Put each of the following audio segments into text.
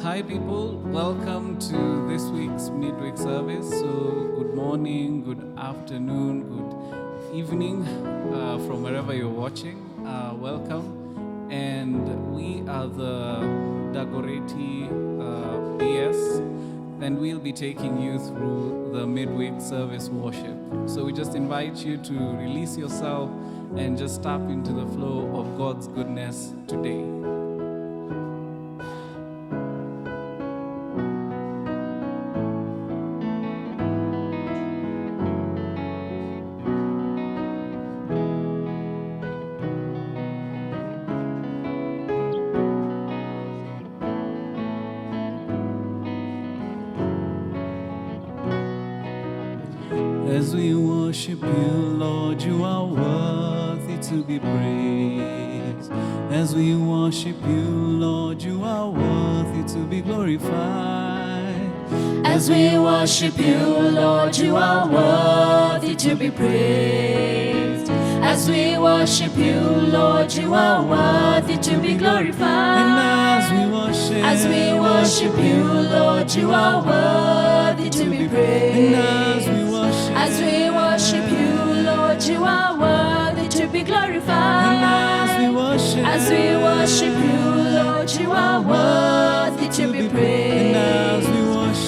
Hi people, welcome to this week's Midweek service. So good morning, good afternoon, good evening from wherever you're watching. Welcome. And we are the Dagoretti PS, and we'll be taking you through the midweek service worship. So we just invite you to release yourself and just tap into the flow of God's goodness today. As we worship you, Lord, you are worthy to be praised. As we worship you, Lord, you are worthy to be glorified. As we worship you, Lord, you are worthy to be praised. As we worship you, Lord, you are worthy to be glorified. And as we worship you, Lord, you are worthy to be praised. And as we worship you, Lord, you are worthy to be glorified. And as we worship you, Lord, you are worthy to be praised.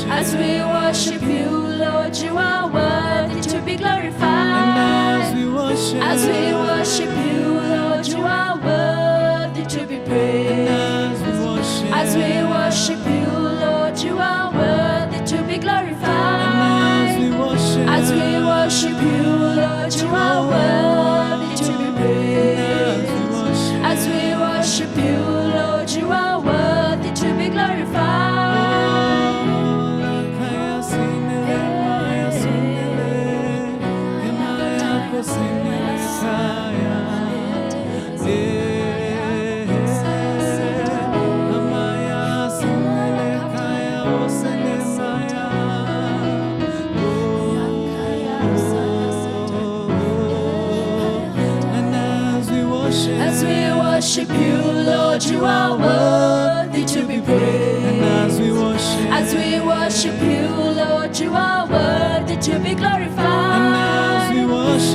As we worship you, Lord, you are worthy to be glorified. As we worship you, Lord, you are worthy to be praised. As we worship you, Lord, you are worthy to be glorified. As we worship you, Lord, you are worthy to be praised. As we worship you, Lord, you are worthy to be glorified. As we worship you, Lord, you are worthy to be praised. As we worship you, Lord, you are worthy to be glorified.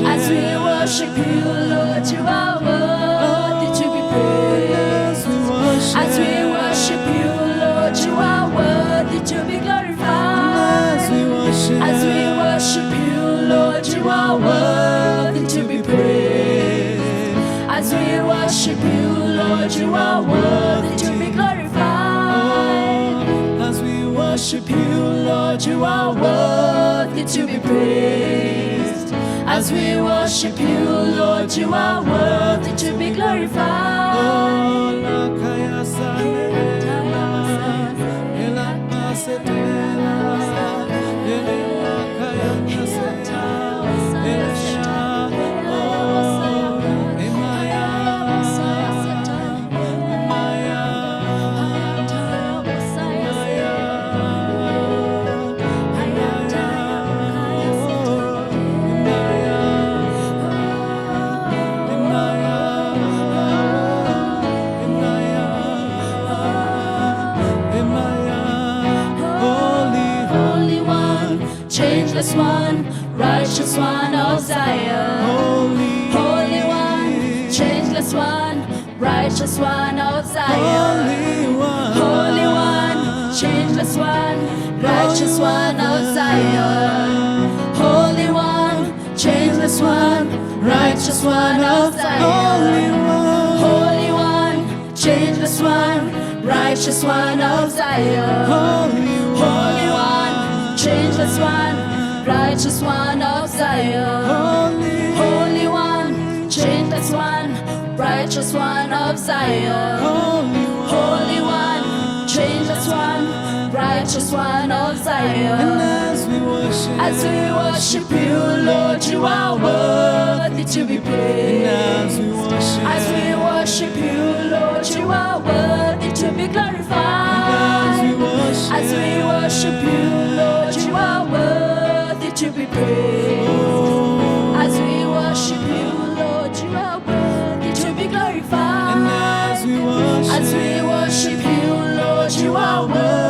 As we worship you, Lord, you are worthy to be praised. As we worship you, Lord, you are worthy to be glorified. As we worship you, Lord, you are worthy to be praised. As we worship you, Lord, you are worthy to be glorified. As we Worship you, Lord, you are worthy to be praised. As we worship you, Lord, you are worthy to be glorified. Changeless one, righteous one of Zion. Holy one, changeless one, righteous one of Zion. Holy one, changeless one, righteous one of Zion. Holy one, changeless one, righteous one of Zion. Holy one, changeless one, righteous one of Zion. Holy one, changeless one, righteous one of Zion. Holy one, changeless one, righteous one of Zion. Holy one, changeless one, righteous one of Zion. As we worship you, Lord, you are worthy to be praised. As we worship you, Lord, you are worthy to be glorified. As we worship you, Lord, you are worthy to be praised. As we worship you, Lord, you are worthy to be glorified. As we worship you, Lord, you are worthy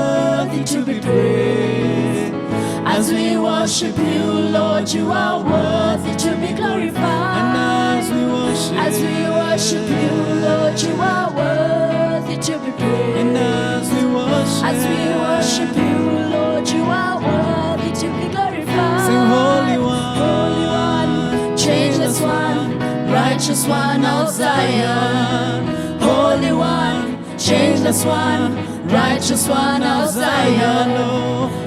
worship you, Lord, you are worthy to be glorified. And as we worship you, Lord, you are worthy to be praised. And as we worship you, Lord, you are worthy to be glorified. Sing Holy One, changeless one, righteous one of Zion. Holy One, changeless one, righteous one of Zion.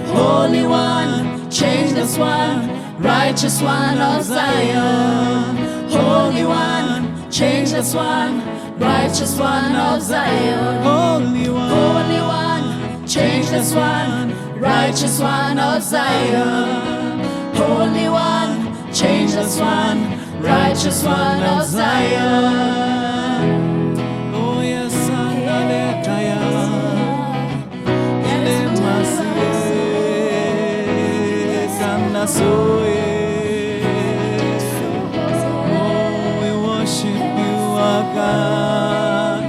Holy One, changeless one, righteous one of Zion. Holy One, changeless one, righteous one of Zion. Holy One, changeless one, righteous one of Zion. Holy One, changeless one, righteous one of Zion. Oh yes, Andaletaya, Elemasi, Kanasoe. Oh, we worship you, our God.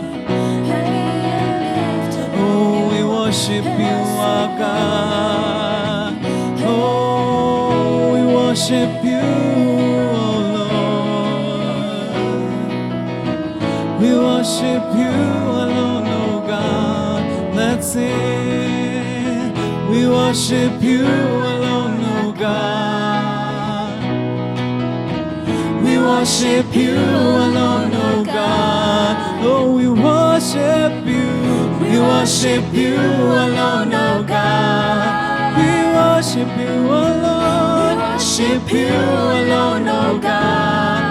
Oh, we worship you, our God. Oh, we worship you, oh Lord. We worship you alone, oh God. Let's sing. We worship you alone, oh God. We worship you alone, oh God. Oh, we worship you. We worship you alone, oh God. We worship you alone. We worship you alone, oh God.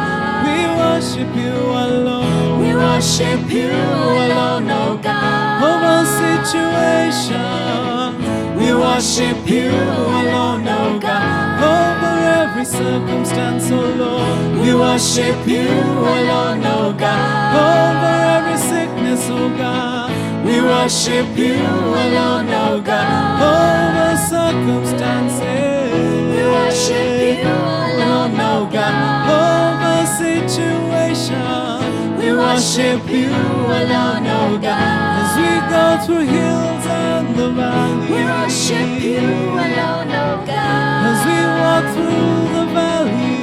We worship you alone. We worship you alone, oh God. Over situation. We worship you alone, oh God. Over every circumstance, oh Lord. We worship you alone, oh God. Over every sickness, oh God. We worship you alone, oh God. Over circumstances. We worship you alone, oh God. Over situation. We worship you alone, oh God. As we go through hills and the valleys. We worship you alone, oh God. As we walk through the valley.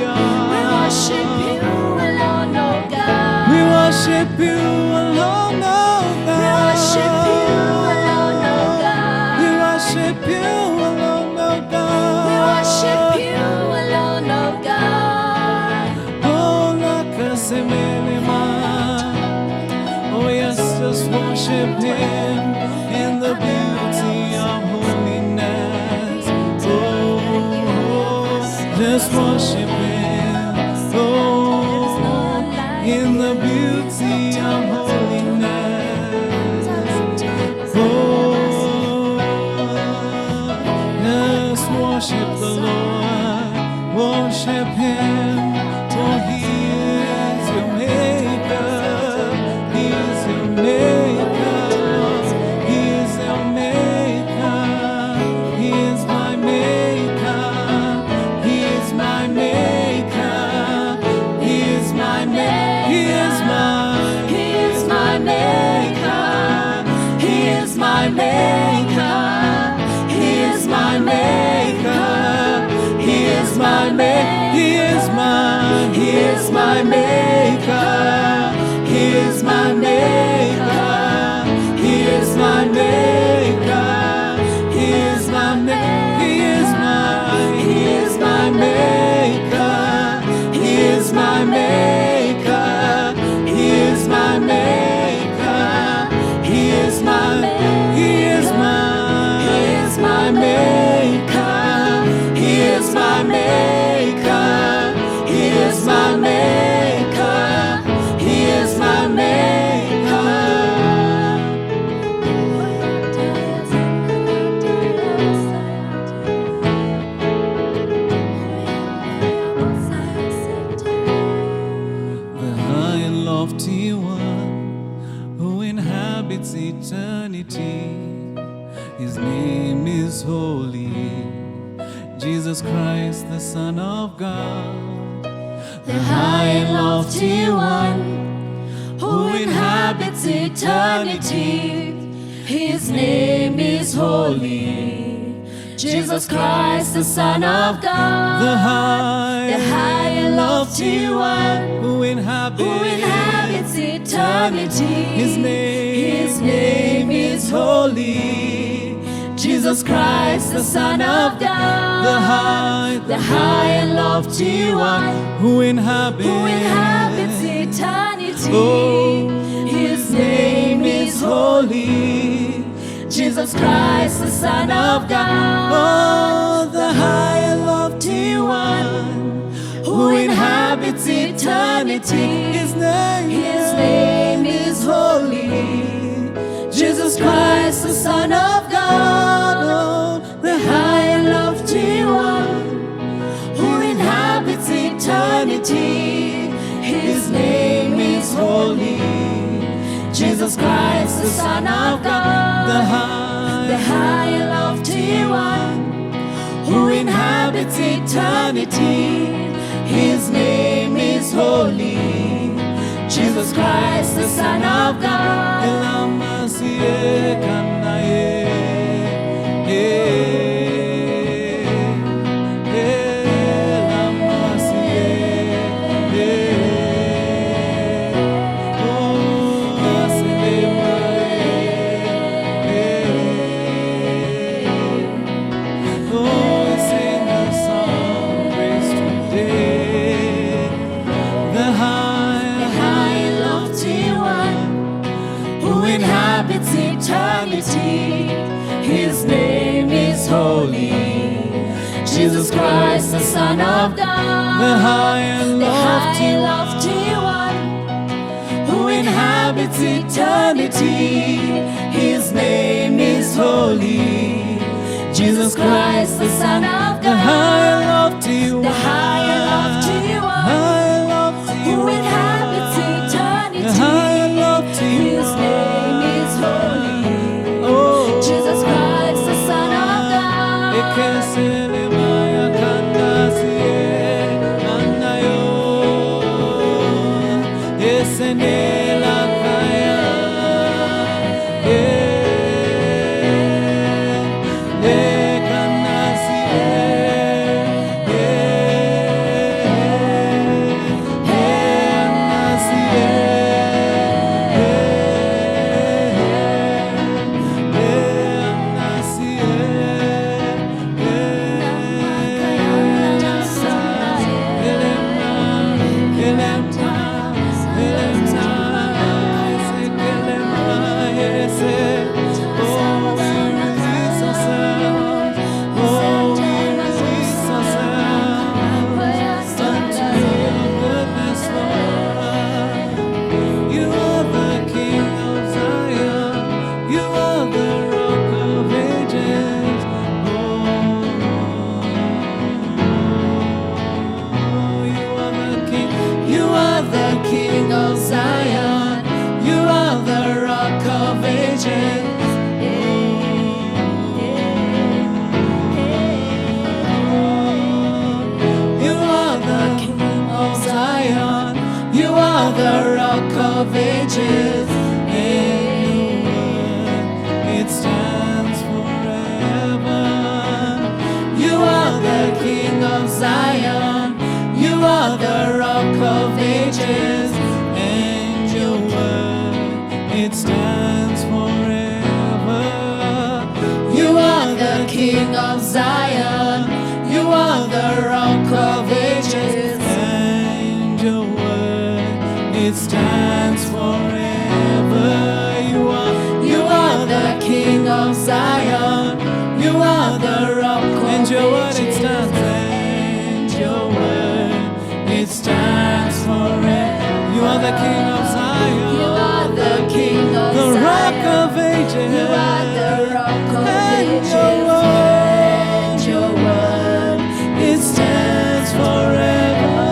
We worship you alone, oh God. We worship you alone, oh God. We worship you alone, oh God. We worship you alone, oh God. We worship you alone, oh God. Oh, Lakasemelema. Oh, yes, just worship Him in the beauty of holiness. Oh, just worship Him. Oh, in the beauty of holiness. Oh, yes, worship the Lord. Worship Him, for He is your Maker. He is your Maker. He is your Maker. He is my Maker. He is my Maker. He is my Maker. He is my Maker. He is my Maker. He is my Maker. He is my Maker. He is my He is my Maker. He is my Maker. He is my Maker. He is my Maker. He is my He is my Maker. He is my Maker. He is my Maker. He is my He is my He is my Maker. He is my Maker. He is my Maker. He is my Maker. the high and lofty one who inhabits eternity. His name is holy, Jesus Christ, the Son of God. The high and lofty one who inhabits eternity. His name is holy, Jesus Christ, the Son of God, the high and lofty one, who inhabits eternity. His name is holy. Jesus Christ, the Son of God, the high and lofty one, who inhabits eternity. Oh, His name is holy. Jesus Christ, the Son of God, oh, the high and lofty one who inhabits eternity. His name is holy. Jesus Christ, the Son of God, oh, the high and lofty one, who inhabits eternity. His name is holy. Jesus Christ, the Son of God, the high and lofty one, who inhabits eternity. His name is holy. Jesus Christ, the Son of God. Eternity. His name is holy. Jesus Christ, the Son of God, the high and lofty one, who inhabits eternity. His name is holy. Jesus Christ, the Son of God, the high and lofty one, who inhabits eternity. the high and lofty His name is holy. Jesus Christ, the Son of God. Of ages, it stands forever. You are the King of Zion. You are the Rock of Ages, and your word, it stands forever. You are the King of Zion. You are the Rock of Ages, and your word, it stands forever. You are the King of Zion. You are the Rock of Ages, and your word, it stands. And your word, it stands forever. You are the King of Zion. You are the King of the Zion. Rock of Ages. You are the Rock of and Ages. Your word, it stands forever.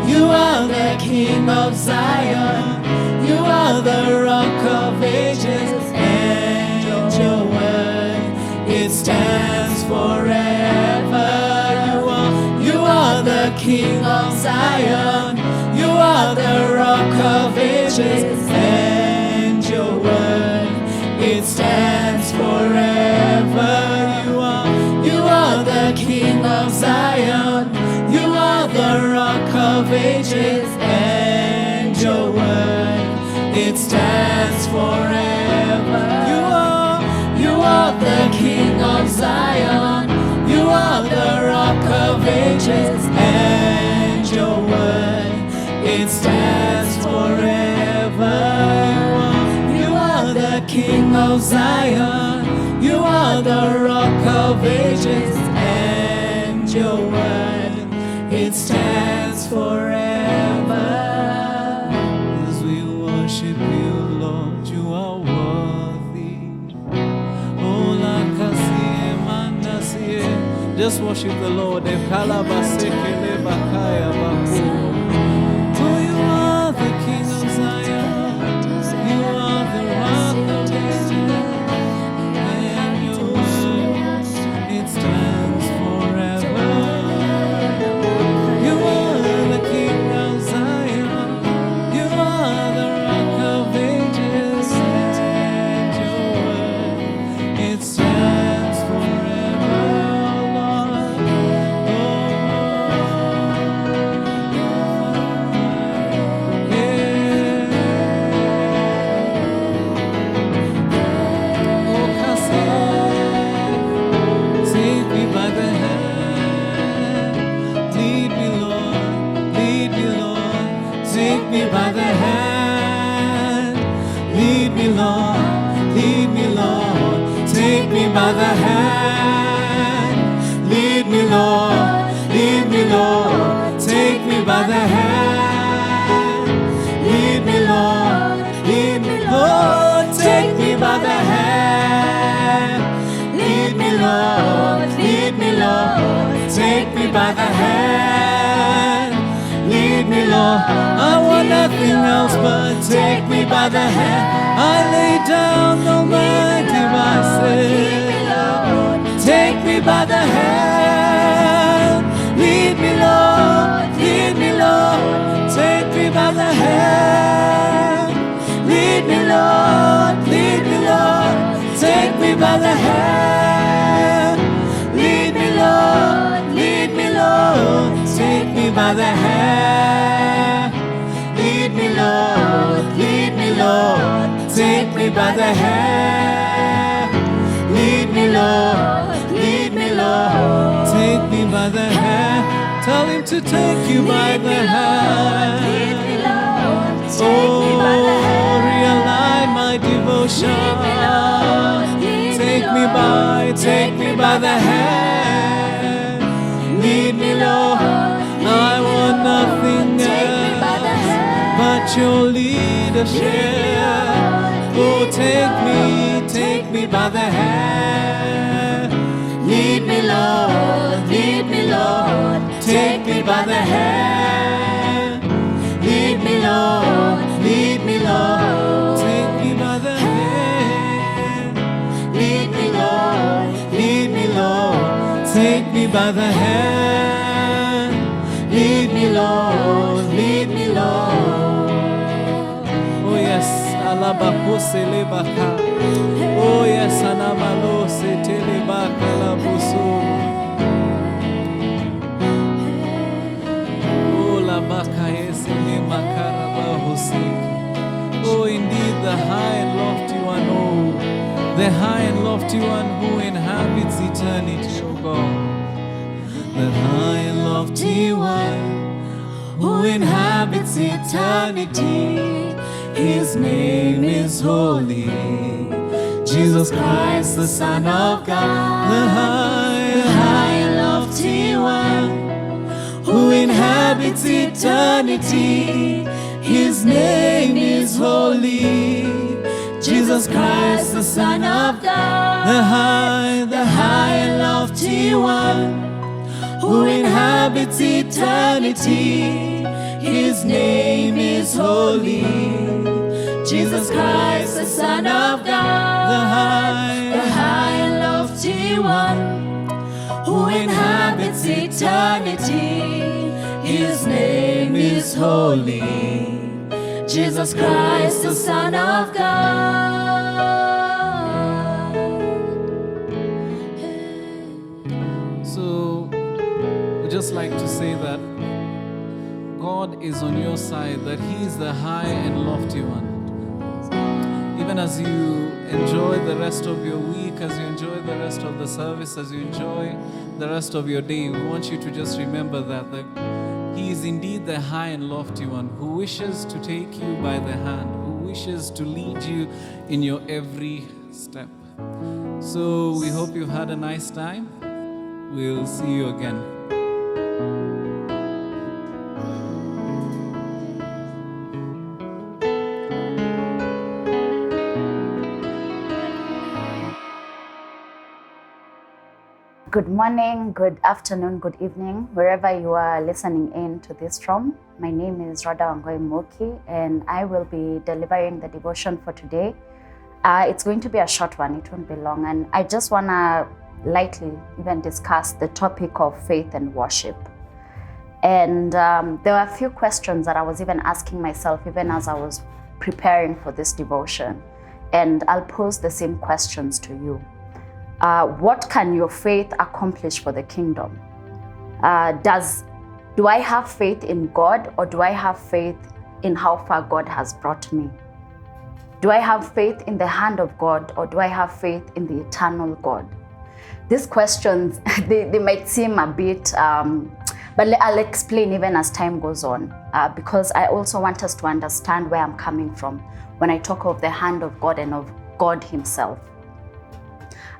You are the King of Zion. You are the Rock of Ages. And your word, it stands forever. You are the King of Zion. You are the Rock of Ages. And your word, it stands forever. ages, and your word, it stands forever. You are the King of Zion. You are the Rock of Ages, and your word, it stands forever. You are the King of Zion. You are the Rock of Ages, and your word, it stands forever. As we worship you, Lord, you are worthy. Oh, la kasie mandasie. Just worship the Lord. Oh, you are the King of Zion. You are the Rock of Ages, and your word, it stands forever. You are the King of Zion. You are the Rock of Ages, and your word, it stands forever, Lord. Oh, take me by the hand, lead me, Lord, take me by the hand, lead me, Lord, take me by the hand, lead me, Lord, take me by the hand, lead me, Lord, take me by the hand, lead me, Lord, take me by the hand, lead me, Lord. I want nothing else but take me by the hand. I lay down all my devices. Take me by the hand, lead me, Lord, take me by the hand, lead me, Lord, take me by the hand, lead me, Lord, take me by the hand, lead me, Lord, take me by the hand, lead me, Lord, take me by the hand. Tell him to take you by the hand. Oh, realign my devotion. Take me by the hand. Lead me, Lord. I want nothing else but your leadership. Oh, take me by the hand. Lead me, Lord, take me by the hand. Lead me, Lord, take me by the hand. Lead me, Lord, take me by the hand. Lead me, Lord, Oh yes, alabakose lebaka. Oh yes, anamalose telebaka labuso. Oh, indeed, the high and lofty one, oh, the high and lofty one who inhabits eternity, oh God. The high and lofty one who inhabits eternity, his name is holy, Jesus Christ, the Son of God. The high and lofty one who inhabits eternity, his name is holy, Jesus Christ, the Son of God. The high and lofty one who inhabits eternity, his name is holy, Jesus Christ, the Son of God. The high and lofty one who inhabits eternity, his name is holy, Jesus Christ, the Son of God. So, we just like to say that God is on your side, that He is the high and lofty one. Even as you enjoy the rest of your week, as you enjoy the rest of the service, as you enjoy the rest of your day, we want you to just remember that He is indeed the high and lofty one who wishes to take you by the hand, who wishes to lead you in your every step. So we hope you've had a nice time. We'll see you again. Good morning, good afternoon, good evening, wherever you are listening in to this from. My name is Rhoda Wangoi Moki, and I will be delivering the devotion for today. It's going to be a short one, it won't be long, and I just want to lightly even discuss the topic of faith and worship. And there were a few questions that I was even asking myself even as I was preparing for this devotion, and I'll pose the same questions to you. What can your faith accomplish for the kingdom? Do I have faith in God, or do I have faith in how far God has brought me? Do I have faith in the hand of God, or do I have faith in the eternal God? These questions, they might seem a bit, but I'll explain even as time goes on, because I also want us to understand where I'm coming from when I talk of the hand of God and of God Himself.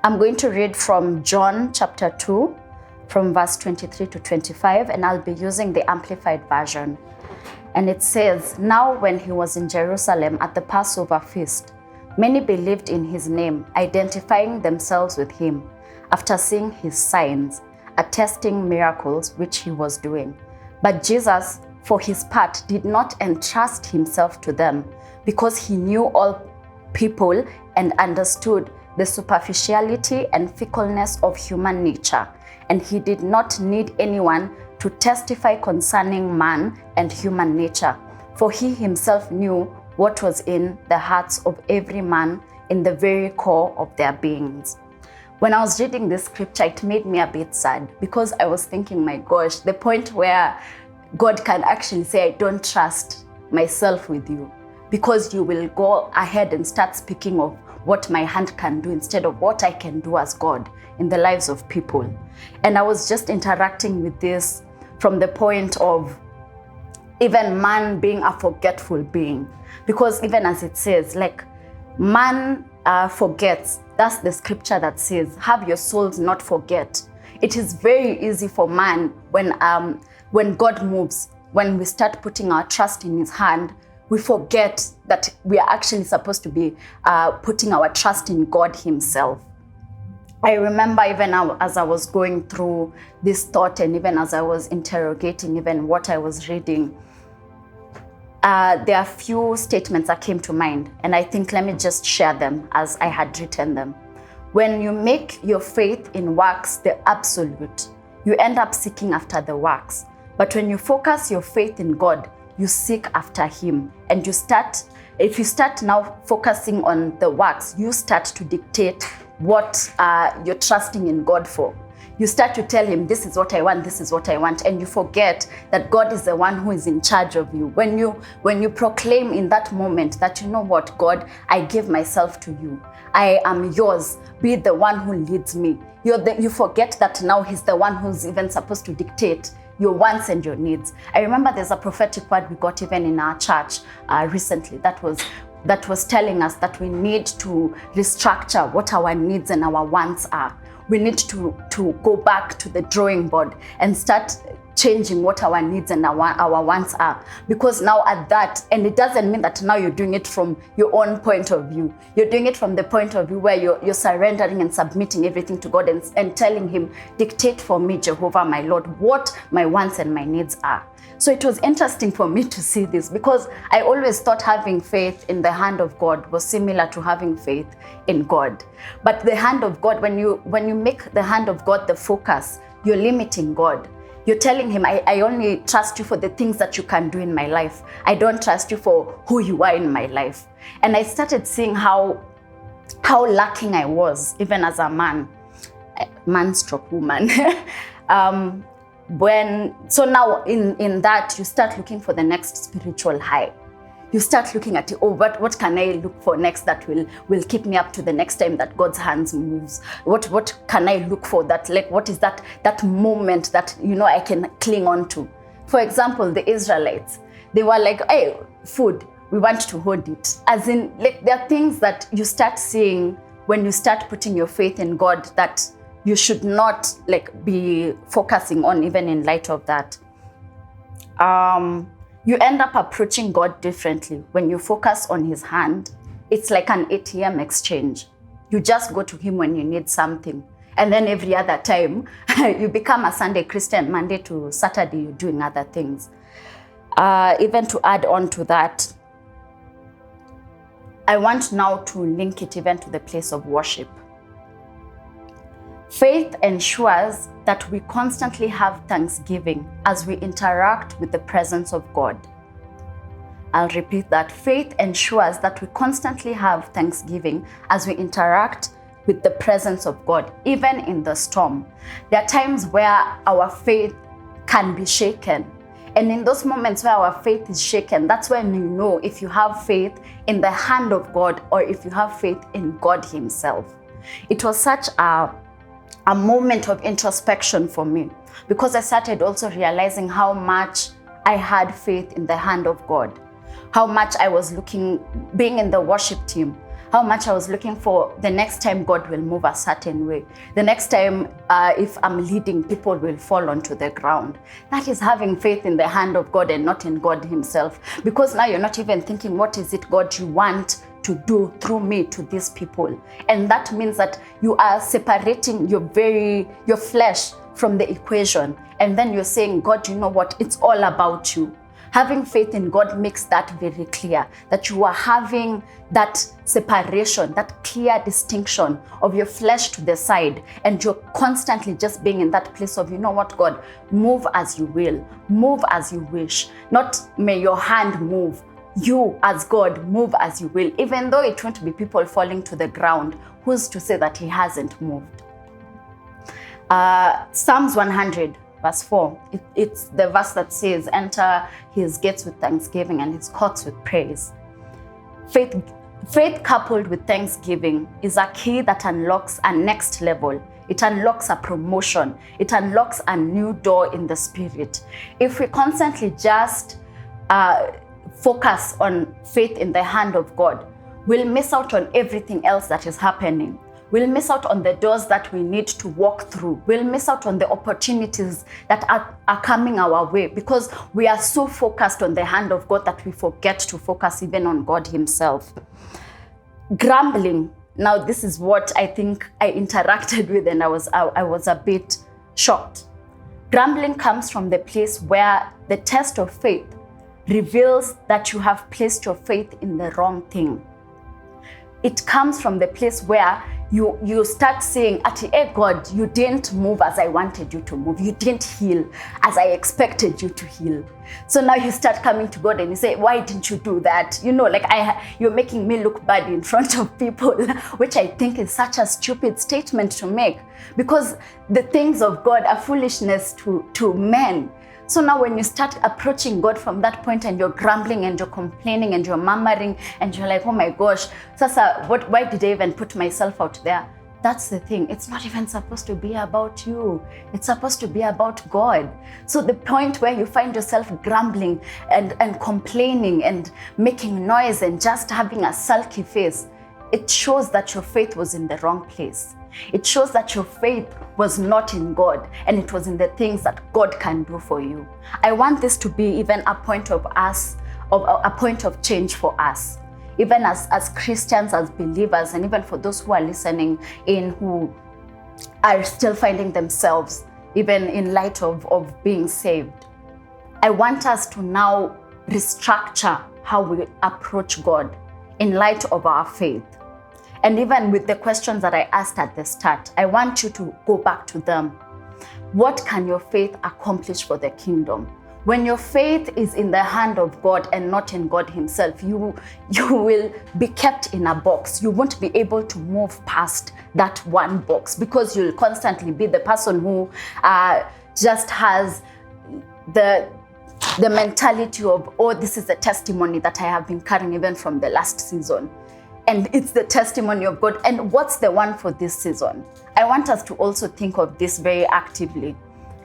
I'm going to read from John chapter 2, from verse 23 to 25, and I'll be using the Amplified Version. And it says, "Now when He was in Jerusalem at the Passover feast, many believed in His name, identifying themselves with Him, after seeing His signs, attesting miracles which He was doing. But Jesus, for His part, did not entrust Himself to them, because He knew all people and understood the superficiality and fickleness of human nature, and He did not need anyone to testify concerning man and human nature, for He Himself knew what was in the hearts of every man in the very core of their beings." When I was reading this scripture, it made me a bit sad, because I was thinking, my gosh, the point where God can actually say, "I don't trust myself with you, because you will go ahead and start speaking of what my hand can do instead of what I can do as God in the lives of people." And I was just interacting with this from the point of even man being a forgetful being, because even as it says, like, man forgets. That's the scripture that says, "Have your souls not forget." It is very easy for man when God moves, when we start putting our trust in His hand, we forget that we are actually supposed to be putting our trust in God Himself. I remember even as I was going through this thought, and even as I was interrogating even what I was reading, there are a few statements that came to mind, and I think let me just share them as I had written them. When you make your faith in works the absolute, you end up seeking after the works. But when you focus your faith in God, you seek after Him, and if you start now focusing on the works, you start to dictate what you're trusting in God for. You start to tell Him, "This is what I want, this is what I want," and you forget that God is the one who is in charge of you. When you proclaim in that moment that, "You know what, God, I give myself to you. I am yours. Be the one who leads me." You forget that now He's the one who's even supposed to dictate your wants and your needs. I remember there's a prophetic word we got even in our church recently that was telling us that we need to restructure what our needs and our wants are. We need to go back to the drawing board and start changing what our needs and our wants are. Because now at that, and it doesn't mean that now you're doing it from your own point of view. You're doing it from the point of view where you're surrendering and submitting everything to God and telling Him, "Dictate for me, Jehovah, my Lord, what my wants and my needs are." So it was interesting for me to see this, because I always thought having faith in the hand of God was similar to having faith in God. But the hand of God, when you make the hand of God the focus, you're limiting God. You're telling Him, I only trust you for the things that you can do in my life. I don't trust you for who you are in my life. And I started seeing how lacking I was, even as a man stroke woman. So now in that, you start looking for the next spiritual high. You start looking at, what can I look for next that will keep me up to the next time that God's hands moves? What can I look for that, like, what is that moment that, I can cling on to? For example, the Israelites, they were like, hey, food, we want to hold it. As in, like, there are things that you start seeing when you start putting your faith in God that you should not, like, be focusing on, even in light of that. You end up approaching God differently. When you focus on his hand, it's like an ATM exchange. You just go to him when you need something. And then every other time, you become a Sunday Christian. Monday to Saturday, you're doing other things. Even to add on to that, I want now to link it even to the place of worship. Faith ensures that we constantly have thanksgiving as we interact with the presence of God. I'll repeat that. Faith ensures that we constantly have thanksgiving as we interact with the presence of God, even in the storm. There are times where our faith can be shaken. And in those moments where our faith is shaken, that's when you know if you have faith in the hand of God or if you have faith in God himself. It was such a moment of introspection for me, because I started also realizing how much I had faith in the hand of God, how much I was being in the worship team, how much I was looking for the next time God will move a certain way. The next time, if I'm leading, people will fall onto the ground. That is having faith in the hand of God and not in God himself. Because now you're not even thinking, what is it, God, you want to do through me to these people? And that means that you are separating your flesh from the equation. And then you're saying, God, you know what? It's all about you. Having faith in God makes that very clear, that you are having that separation, that clear distinction of your flesh to the side, and you're constantly just being in that place of, you know what, God, move as you will, move as you wish. Not may your hand move. You as God, move as you will. Even though it won't be people falling to the ground, who's to say that he hasn't moved? Psalms 100. Verse 4, it's the verse that says, enter his gates with thanksgiving and his courts with praise. Faith coupled with thanksgiving is a key that unlocks a next level. It unlocks a promotion. It unlocks a new door in the spirit. If we constantly just focus on faith in the hand of God, we'll miss out on everything else that is happening. We'll miss out on the doors that we need to walk through. We'll miss out on the opportunities that are coming our way, because we are so focused on the hand of God that we forget to focus even on God himself. Grumbling. Now, this is what I think I interacted with, and I was a bit shocked. Grumbling comes from the place where the test of faith reveals that you have placed your faith in the wrong thing. It comes from the place where you start saying, hey God, you didn't move as I wanted you to move. You didn't heal as I expected you to heal. So now you start coming to God and you say, why didn't you do that? You're making me look bad in front of people, which I think is such a stupid statement to make, because the things of God are foolishness to men. So now when you start approaching God from that point and you're grumbling and you're complaining and you're murmuring and you're like, oh my gosh, Sasa, why did I even put myself out there? That's the thing. It's not even supposed to be about you. It's supposed to be about God. So the point where you find yourself grumbling and complaining and making noise and just having a sulky face, it shows that your faith was in the wrong place. It shows that your faith was not in God, and it was in the things that God can do for you. I want this to be even a point of change for us, even as Christians, as believers, and even for those who are listening in who are still finding themselves, even in light of being saved. I want us to now restructure how we approach God in light of our faith. And even with the questions that I asked at the start, I want you to go back to them. What can your faith accomplish for the kingdom? When your faith is in the hand of God and not in God himself, you will be kept in a box. You won't be able to move past that one box, because you'll constantly be the person who just has the mentality of, oh, this is a testimony that I have been carrying even from the last season. And it's the testimony of God. And what's the one for this season? I want us to also think of this very actively.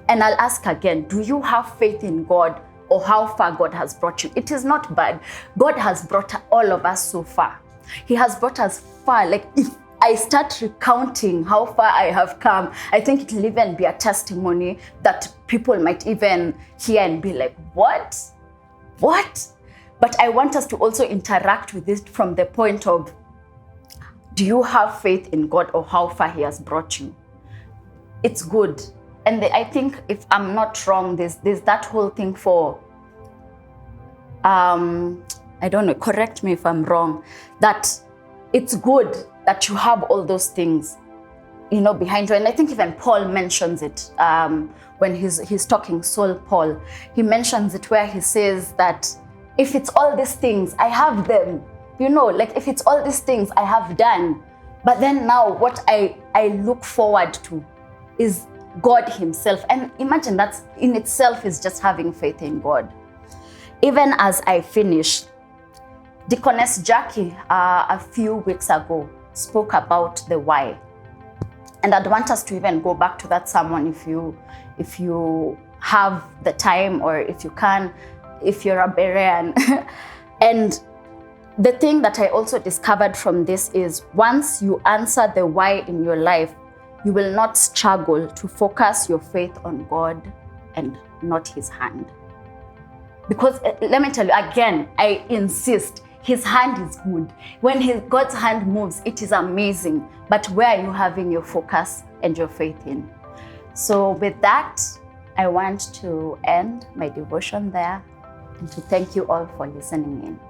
And I'll ask again, do you have faith in God or how far God has brought you? It is not bad. God has brought all of us so far. He has brought us far. Like if I start recounting how far I have come, I think it will even be a testimony that people might even hear and be like, what? What? But I want us to also interact with this from the point of, do you have faith in God or how far He has brought you? It's good. And I think, if I'm not wrong, there's that whole thing for, I don't know, correct me if I'm wrong, that it's good that you have all those things, behind you. And I think even Paul mentions it when he's talking, Paul, he mentions it where he says that if it's all these things, I have them, if it's all these things I have done, but then now what I look forward to is God Himself. And imagine that in itself is just having faith in God. Even as I finish, Deaconess Jackie a few weeks ago spoke about the why. And I'd want us to even go back to that sermon if you have the time, or if you can, if you're a Berean. And the thing that I also discovered from this is, once you answer the why in your life, you will not struggle to focus your faith on God and not His hand. Because let me tell you again, I insist, His hand is good. When God's hand moves, it is amazing. But where are you having your focus and your faith in? So with that, I want to end my devotion there and to thank you all for listening in.